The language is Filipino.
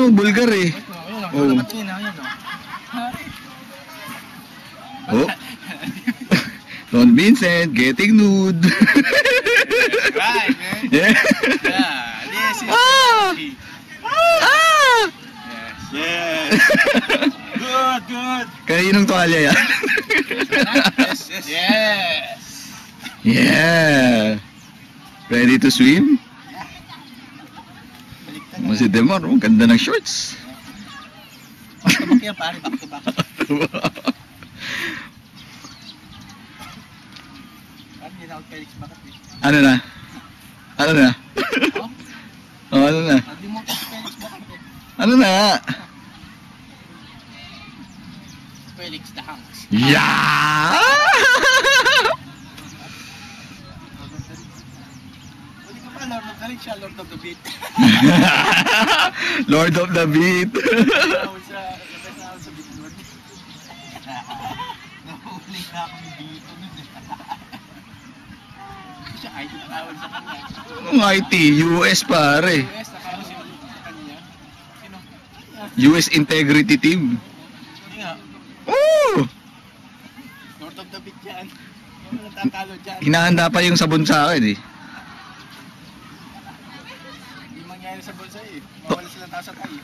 to, Bulgar eh. Oh. Oh. Don Vincent getting nude. Right, man. Yeah. Yeah, this is Ah! Ah! Yes. Good, good. Kaninong tuwalya yan? Yes, yes. Yes. Yeah. Ready to swim? Mo si Demar, oh, ganda ng shorts. Back to back yan, pare. Back to back. Parang hindi na ako Felix Bakat eh. Ano na? Ano na? Oh? Oh, ano na? Hindi mo ako Felix Bakat eh. Ano na? Felix the Hanks. Yeah! Pwede ka pa, Lord of the Rich, Lord of the Beat. Lord of the Beat. Nahuli sa Beat Lord. Nahuli ka akong dito nun eh. Siya ay tinatawag sa kanya. Ang IT, US pare. US, nakano sino sa kanya? Sino? US Integrity Team. Hindi nga. Oh! Lord of the Beat yan. Yung natatalo dyan. Hinahanda pa yung sabon sa akin eh. Hindi mangyayari sa bulsa eh. Mawala silang tao sa tayo.